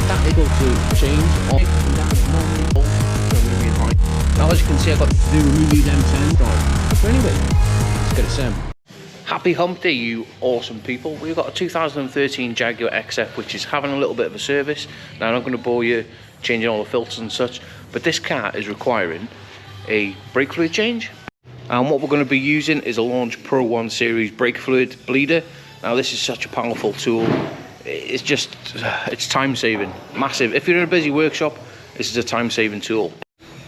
that able to change on now. As you can see, I've got to remove these M10 drive. So anyway, let's get it sim. Happy hump day, you awesome people. We've got a 2013 Jaguar XF which is having a little bit of a service. Now I'm not going to bore you changing all the filters and such, but this car is requiring a brake fluid change. And what we're going to be using is a Launch Pro 1 Series brake fluid bleeder. Now this is such a powerful tool. It's just, it's time saving, massive. If you're in a busy workshop, this is a time saving tool.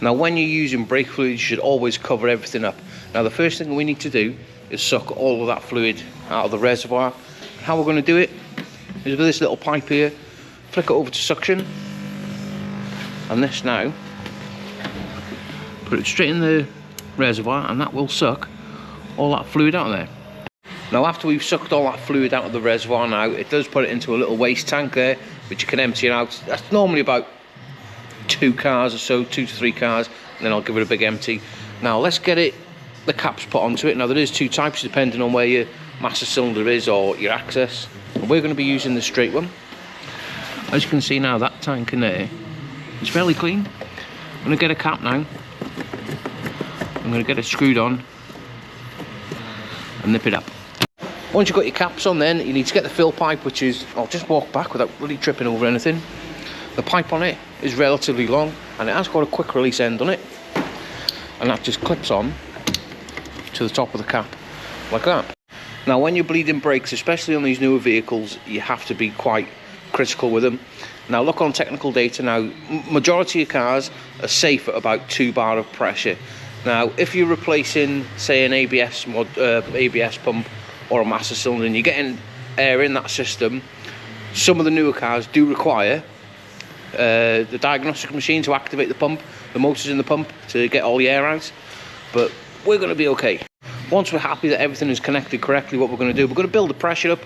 Now when you're using brake fluid, you should always cover everything up. Now the first thing we need to do is suck all of that fluid out of the reservoir. How we're going to do it is with this little pipe here, flick it over to suction, and this now, put it straight in the reservoir, and that will suck all that fluid out of there. Now after we've sucked all that fluid out of the reservoir now, it does put it into a little waste tank there, which you can empty it out. That's normally about 2 cars or so, 2 to 3 cars, and then I'll give it a big empty. Now let's get the caps put onto it. Now there is 2 types depending on where your master cylinder is or your access. And we're going to be using the straight one. As you can see now, that tank in there is fairly clean. I'm going to get a cap now. I'm going to get it screwed on and nip it up. Once you've got your caps on, then you need to get the fill pipe, which is, I'll just walk back without really tripping over anything. The pipe on it is relatively long and it has got a quick release end on it, and that just clips on to the top of the cap like that. Now when you're bleeding brakes, especially on these newer vehicles, you have to be quite critical with them. Now look on technical data now, majority of cars are safe at about 2 bar of pressure. Now if you're replacing say an ABS pump or a master cylinder and you're getting air in that system, some of the newer cars do require the diagnostic machine to activate the pump, the motors in the pump, to get all the air out. But we're going to be okay. Once we're happy that everything is connected correctly, what we're going to do, we're going to build the pressure up,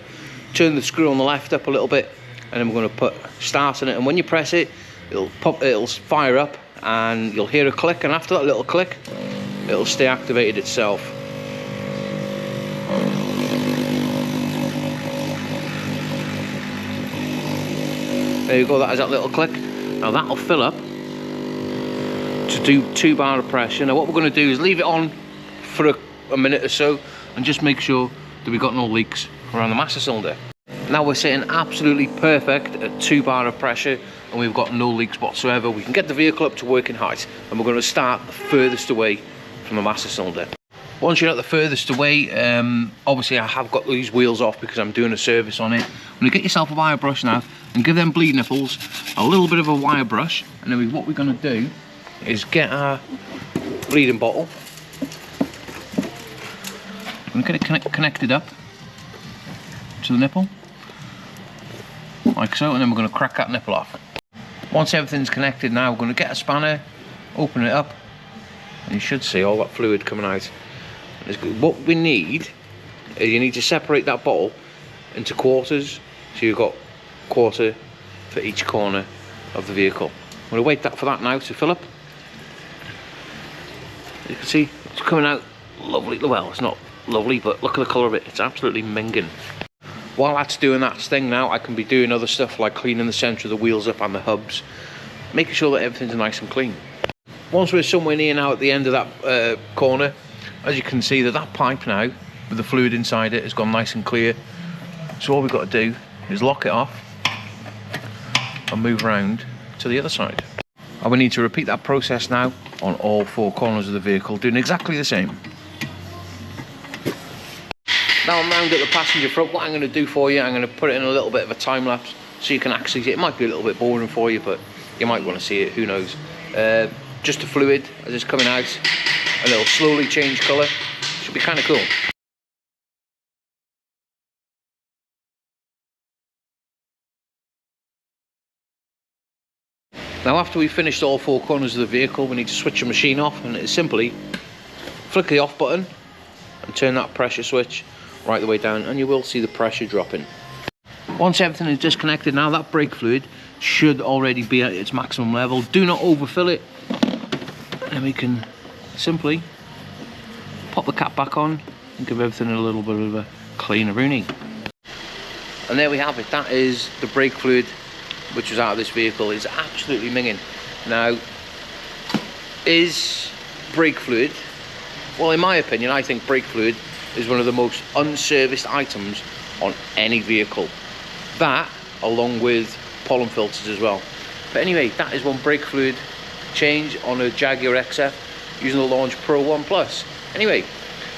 turn the screw on the left up a little bit, and then we're going to put start on it, and when you press it, it'll fire up and you'll hear a click, and after that little click it'll stay activated itself. There you go, that is that little click. Now that'll fill up to do 2 bar of pressure. Now what we're going to do is leave it on for a minute or so and just make sure that we've got no leaks around the master cylinder. Now we're sitting absolutely perfect at 2 bar of pressure and we've got no leaks whatsoever. We can get the vehicle up to working height, and we're going to start the furthest away from the master cylinder. Once you're at the furthest away, obviously I have got these wheels off because I'm doing a service on it. I'm going to get yourself a wire brush now and give them bleed nipples a little bit of a wire brush, and then what we're going to do is get our bleeding bottle and get it connected up to the nipple like so, and then we're going to crack that nipple off. Once everything's connected now, we're going to get a spanner, open it up, and you should see all that fluid coming out. What we need is you need to separate that bottle into quarters, so you've got a quarter for each corner of the vehicle. I'm going to wait for that now to fill up. You can see it's coming out lovely. Well, it's not lovely, but look at the colour of it, it's absolutely minging. While that's doing that thing now, I can be doing other stuff like cleaning the centre of the wheels up and the hubs, making sure that everything's nice and clean. Once we're somewhere near now at the end of that corner, as you can see that pipe now with the fluid inside it has gone nice and clear. So all we've got to do is lock it off and move round to the other side. And we need to repeat that process now on all 4 corners of the vehicle, doing exactly the same. Now I'm round at the passenger front. What I'm going to do for you, I'm going to put it in a little bit of a time lapse so you can actually see it. It might be a little bit boring for you, but you might want to see it, who knows. Just the fluid as it's coming out, and it'll slowly change colour. Should be kind of cool. Now after we've finished all 4 corners of the vehicle, we need to switch the machine off, and it's simply flick the off button and turn that pressure switch right the way down, and you will see the pressure dropping. Once everything is disconnected now, that brake fluid should already be at its maximum level. Do not overfill it, and we can simply pop the cap back on and give everything a little bit of a cleaner rooney. And there we have it. That is the brake fluid which was out of this vehicle, is absolutely minging. Now, is brake fluid, well, in my opinion, I think brake fluid is one of the most unserviced items on any vehicle. That, along with pollen filters as well. But anyway, that is one brake fluid change on a Jaguar XF using the Launch Pro 1 Plus. Anyway,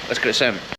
let's get it sent.